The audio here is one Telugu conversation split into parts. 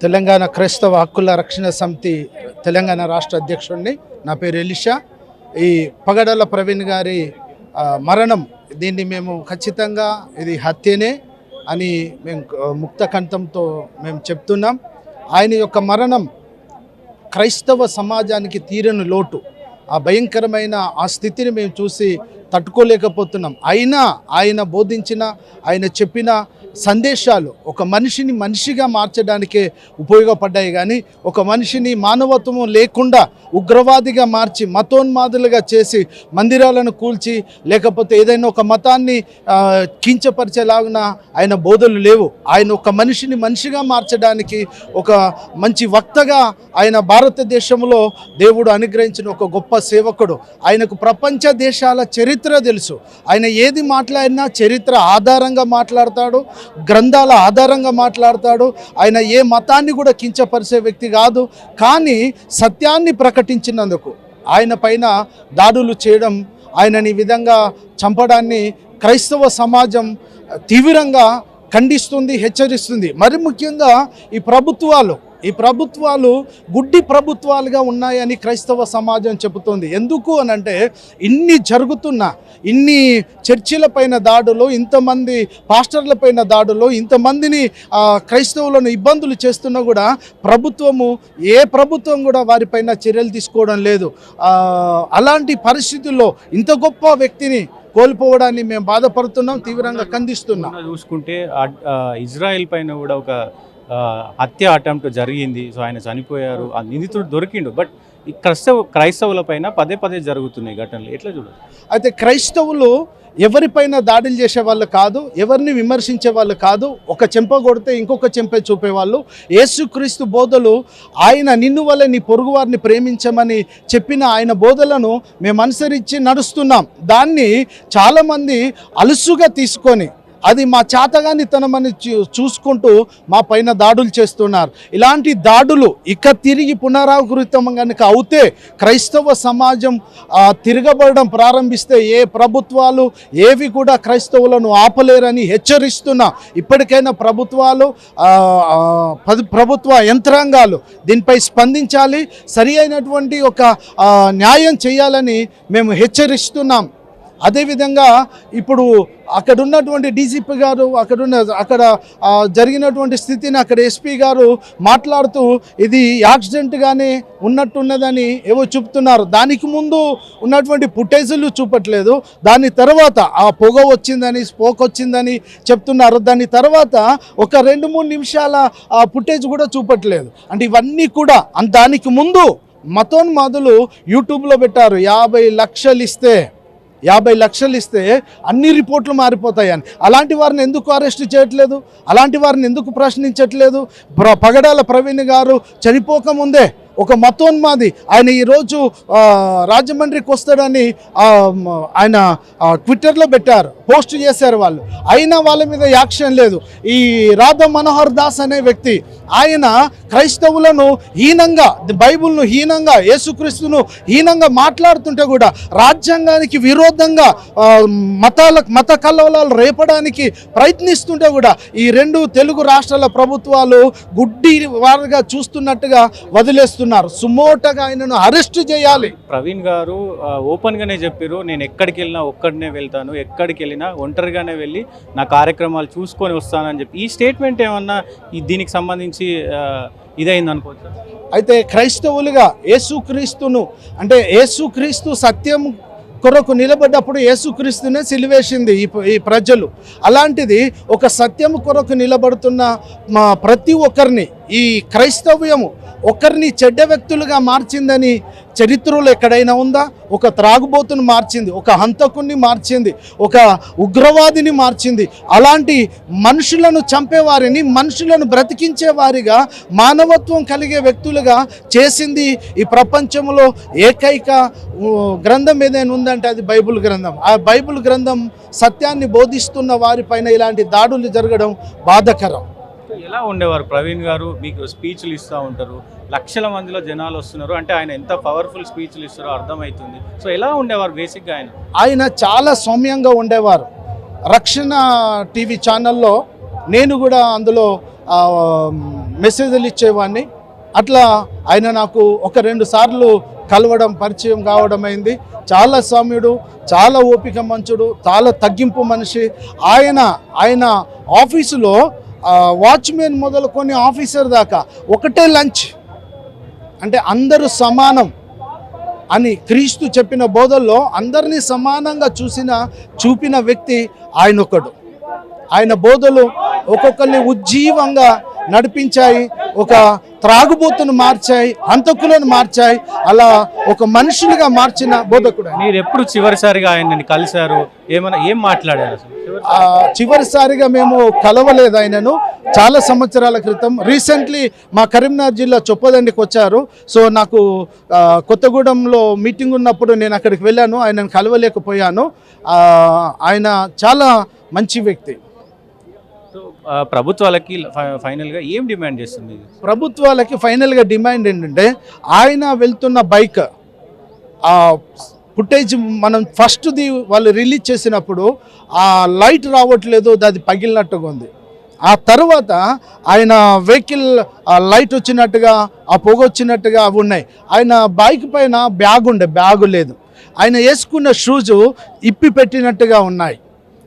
తెలంగాణ క్రైస్తవ హక్కుల రక్షణ సమితి తెలంగాణ రాష్ట్ర అధ్యక్షుడిని. నా పేరు ఎలిషా. ఈ పగడాల ప్రవీణ్ గారి మరణం, దీన్ని మేము ఖచ్చితంగా ఇది హత్యనే అని మేము ముక్త కంఠంతో మేము చెప్తున్నాం. ఆయన యొక్క మరణం క్రైస్తవ సమాజానికి తీరని లోటు. ఆ భయంకరమైన ఆ స్థితిని మేము చూసి తట్టుకోలేకపోతున్నాం. అయినా ఆయన బోధించిన, ఆయన చెప్పిన సందేశాలు ఒక మనిషిని మనిషిగా మార్చడానికే ఉపయోగపడ్డాయి. కానీ ఒక మనిషిని మానవత్వం లేకుండా ఉగ్రవాదిగా మార్చి మతోన్మాదులుగా చేసి మందిరాలను కూల్చి లేకపోతే ఏదైనా ఒక మతాన్ని కించపరిచేలాగా ఆయన బోధలు లేవు. ఆయన ఒక మనిషిని మనిషిగా మార్చడానికి ఒక మంచి వక్తగా ఆయన భారతదేశంలో దేవుడు అనుగ్రహించిన ఒక గొప్ప సేవకుడు. ఆయనకు ప్రపంచ దేశాల చరిత్ర తెలుసు. ఆయన ఏది మాట్లాడినా చరిత్ర ఆధారంగా మాట్లాడతాడు, గ్రంథాల ఆధారంగా మాట్లాడతాడు. ఆయన ఏ మతాన్ని కూడా కించపరిచే వ్యక్తి కాదు. కానీ సత్యాన్ని ప్రకటించినందుకు ఆయన పైన దాడులు చేయడం, ఆయనని ఈ విధంగా చంపడాన్ని క్రైస్తవ సమాజం తీవ్రంగా ఖండిస్తుంది, హెచ్చరిస్తుంది. మరి ముఖ్యంగా ఈ ప్రభుత్వాలు గుడ్డి ప్రభుత్వాలుగా ఉన్నాయని క్రైస్తవ సమాజం చెబుతోంది. ఎందుకు అనంటే ఇన్ని జరుగుతున్నా, ఇన్ని చర్చిలపైన దాడులు, ఇంతమంది పాస్టర్లపైన దాడులు, ఇంతమందిని క్రైస్తవులను ఇబ్బందులు చేస్తున్నా కూడా ఏ ప్రభుత్వం కూడా వారిపైన చర్యలు తీసుకోవడం లేదు. అలాంటి పరిస్థితుల్లో ఇంత గొప్ప వ్యక్తిని కోల్పోవడాన్ని మేము బాధపడుతున్నాం, తీవ్రంగా ఖండిస్తున్నాం. చూసుకుంటే ఇజ్రాయెల్ పైన కూడా ఒక హత్య అటెంప్ట్ జరిగింది. సో ఆయన చనిపోయారు, ఆ నిందితుడు దొరికిండు. బట్ ఈ క్రైస్తవుల పైన పదే జరుగుతున్నాయి ఘటనలు. ఎట్లా చూడాలి? అయితే క్రైస్తవులు ఎవరిపైన దాడులు చేసే వాళ్ళు కాదు, ఎవరిని విమర్శించే వాళ్ళు కాదు. ఒక చెంప కొడితే ఇంకొక చెంప చూపేవాళ్ళు. యేసుక్రీస్తు బోధలు, ఆయన నిన్ను వల్ల నీ పొరుగు వారిని ప్రేమించమని చెప్పిన ఆయన బోధలను మేము అనుసరించి నడుస్తున్నాం. దాన్ని చాలామంది అలుసుగా తీసుకొని అది మా చేతగానితనమని చూసుకుంటూ మా పైన దాడులు చేస్తున్నారు. ఇలాంటి దాడులు ఇక తిరిగి పునరావృతం కనుక అవుతే, క్రైస్తవ సమాజం తిరగబడడం ప్రారంభిస్తే ఏ ప్రభుత్వాలు ఏవి కూడా క్రైస్తవులను ఆపలేరని హెచ్చరిస్తున్నా. ఇప్పటికైనా ప్రభుత్వ యంత్రాంగాలు దీనిపై స్పందించాలి, సరి అయినటువంటి ఒక న్యాయం చేయాలని మేము హెచ్చరిస్తున్నాం. అదేవిధంగా ఇప్పుడు అక్కడ ఉన్నటువంటి డీజీపీ గారు, అక్కడ జరిగినటువంటి స్థితిని అక్కడ ఎస్పీ గారు మాట్లాడుతూ ఇది యాక్సిడెంట్గానే ఉన్నట్టున్నదని ఏవో చూపుతున్నారు. దానికి ముందు ఉన్నటువంటి ఫుటేజీలు చూపట్లేదు. దాని తర్వాత ఆ పొగ వచ్చిందని, స్మోక్ వచ్చిందని చెప్తున్నారు. దాని తర్వాత ఒక 2-3 నిమిషాల ఫుటేజ్ కూడా చూపట్లేదు. అంటే ఇవన్నీ కూడా దానికి ముందు మతోన్మాదులు యూట్యూబ్లో పెట్టారు 50 లక్షలు ఇస్తే అన్ని రిపోర్ట్లు మారిపోతాయని. అలాంటి వారిని ఎందుకు అరెస్ట్ చేయట్లేదు? అలాంటి వారిని ఎందుకు ప్రశ్నించట్లేదు? పగడాల ప్రవీణ్ గారు చనిపోకముందే ఒక మతోన్మాది ఆయన ఈరోజు రాజమండ్రికి వస్తాడని ఆయన ట్విట్టర్లో పెట్టారు, పోస్ట్ చేశారు వాళ్ళు. అయినా వాళ్ళ మీద యాక్షన్ లేదు. ఈ రాధా మనోహర్ దాస్ అనే వ్యక్తి, ఆయన క్రైస్తవులను హీనంగా, బైబుల్ను హీనంగా, యేసుక్రీస్తును హీనంగా మాట్లాడుతుంటే కూడా రాజ్యాంగానికి విరోధంగా మత కల్లోలాలు రేపడానికి ప్రయత్నిస్తుంటే కూడా ఈ 2 తెలుగు రాష్ట్రాల ప్రభుత్వాలు గుడ్డి వారుగా చూస్తున్నట్టుగా వదిలేస్తున్నారు. సుమోటగా ఆయనను అరెస్ట్ చేయాలి. ప్రవీణ్ గారు ఓపెన్ గానే చెప్పారు, నేను ఎక్కడికి వెళ్ళినా ఒక్కడినే వెళ్తాను, ఎక్కడికి వెళ్ళినా ఒంటరిగానే వెళ్ళి నా కార్యక్రమాలు చూసుకొని వస్తానని చెప్పి ఈ స్టేట్మెంట్ ఏమన్నా దీనికి సంబంధించి ఇదైంది అనుకోవచ్చు. అయితే క్రైస్తవులుగా యేసుక్రీస్తు సత్యం కొరకు నిలబడ్డప్పుడు యేసుక్రీస్తునే సిలువేసింది ఈ ప్రజలు. అలాంటిది ఒక సత్యం కొరకు నిలబడుతున్న ప్రతి ఒక్కరిని ఈ క్రైస్తవ్యము ఒకరిని చెడ్డ వ్యక్తులుగా మార్చిందని చరిత్రలో ఎక్కడైనా ఉందా? ఒక త్రాగుబోతుని మార్చింది, ఒక హంతకుని మార్చింది, ఒక ఉగ్రవాదిని మార్చింది. అలాంటి మనుషులను చంపేవారిని మనుషులను బ్రతికించే వారిగా, మానవత్వం కలిగే వ్యక్తులుగా చేసింది ఈ ప్రపంచంలో ఏకైక గ్రంథం ఏదైనా ఉందంటే అది బైబిల్ గ్రంథం. ఆ బైబిల్ గ్రంథం సత్యాన్ని బోధిస్తున్న వారిపైన ఇలాంటి దాడులు జరగడం బాధాకరం. ఎలా ఉండేవారు ప్రవీణ్ గారు? మీకు స్పీచ్లు ఇస్తూ ఉంటారు, లక్షల మందిలో జనాలు వస్తున్నారు అంటే ఆయన ఎంత పవర్ఫుల్ స్పీచ్లు ఇస్తారో అర్థమవుతుంది. సో ఎలా ఉండేవారు బేసిక్గా? ఆయన చాలా సౌమ్యంగా ఉండేవారు. రక్షణ టీవీ ఛానల్లో నేను కూడా అందులో మెసేజ్లు ఇచ్చేవాడిని. అట్లా ఆయన నాకు 1-2 సార్లు కలవడం, పరిచయం కావడం అయింది. చాలా సౌమ్యుడు, చాలా ఓపిక మంచుడు, చాలా తగ్గింపు మనిషి. ఆయన ఆఫీసులో వాచ్మెన్ మొదలుకొని ఆఫీసర్ దాకా ఒకటే లంచ్, అంటే అందరూ సమానం అని క్రీస్తు చెప్పిన బోధల్లో అందరినీ సమానంగా చూపిన వ్యక్తి ఆయన ఒకడు. ఆయన బోధలు ఒక్కొక్కరిని ఉజ్జీవంగా నడిపించాయి, ఒక త్రాగుబోతును మార్చాయి, హంతకులను మార్చాయి, అలా ఒక మనుషులుగా మార్చిన బోధకుడు. మీరు ఎప్పుడు చివరిసారిగా ఆయనని కలిశారు? ఏం మాట్లాడారు అసలు? చివరిసారిగా మేము కలవలేదు ఆయనను, చాలా సంవత్సరాల క్రితం. రీసెంట్లీ మా కరీంనగర్ జిల్లా చొప్పదండికి వచ్చారు. సో నాకు కొత్తగూడెంలో మీటింగ్ ఉన్నప్పుడు నేను అక్కడికి వెళ్ళాను, ఆయనను కలవలేకపోయాను. ఆయన చాలా మంచి వ్యక్తి. ప్రభుత్వాలకి ఫైనల్గా ఏం డిమాండ్ చేస్తుంది? ప్రభుత్వాలకి ఫైనల్గా డిమాండ్ ఏంటంటే, ఆయన వెళ్తున్న బైక్ ఫుటేజ్ మనం ఫస్ట్ది వాళ్ళు రిలీజ్ చేసినప్పుడు ఆ లైట్ రావట్లేదు, అది పగిలినట్టుగా ఉంది. ఆ తర్వాత ఆయన వెహికల్ లైట్ వచ్చినట్టుగా, ఆ పొగ వచ్చినట్టుగా అవి ఉన్నాయి. ఆయన బైక్ పైన బ్యాగు లేదు. ఆయన వేసుకున్న షూజు ఇప్పి పెట్టినట్టుగా ఉన్నాయి.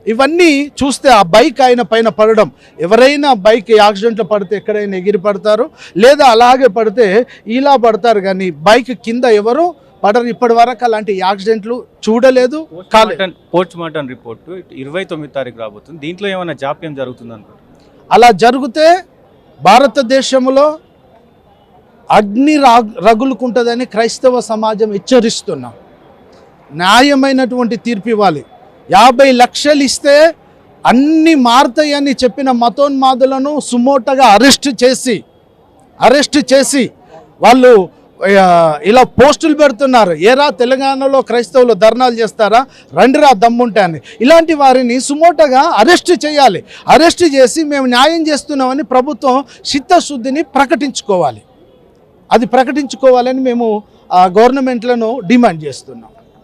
ఇవన్నీ చూస్తే ఆ బైక్ ఆయన పైన పడడం, ఎవరైనా బైక్ యాక్సిడెంట్లో పడితే ఎక్కడైనా ఎగిరి పడతారు, లేదా అలాగే పడితే ఇలా పడతారు, కానీ బైక్ కింద ఎవరు పడరు. ఇప్పటి వరకు అలాంటి యాక్సిడెంట్లు చూడలేదు. పోస్ట్ మార్టం రిపోర్ట్ 29వ తారీఖు రాబోతుంది. దీంట్లో ఏమైనా జాప్యం జరుగుతుంది అనుకుంటున్నారు? అలా జరిగితే భారతదేశంలో అగ్ని రగులుకుంటుందని క్రైస్తవ సమాజం హెచ్చరిస్తున్నాం. న్యాయమైనటువంటి తీర్పు ఇవ్వాలి. 50 లక్షలు ఇస్తే అన్నీ మారుతాయని చెప్పిన మతోన్మాదులను సుమోటగా అరెస్ట్ చేసి వాళ్ళు ఇలా పోస్టులు పెడుతున్నారు. ఏరా తెలంగాణలో క్రైస్తవులు ధర్నాలు చేస్తారా, రండిరా దమ్ముంటే అని. ఇలాంటి వారిని సుమోటగా అరెస్ట్ చేయాలి. అరెస్ట్ చేసి మేము న్యాయం చేస్తున్నామని ప్రభుత్వం చిత్తశుద్ధిని ప్రకటించుకోవాలి. అది ప్రకటించుకోవాలని మేము గవర్నమెంట్లను డిమాండ్ చేస్తున్నాం.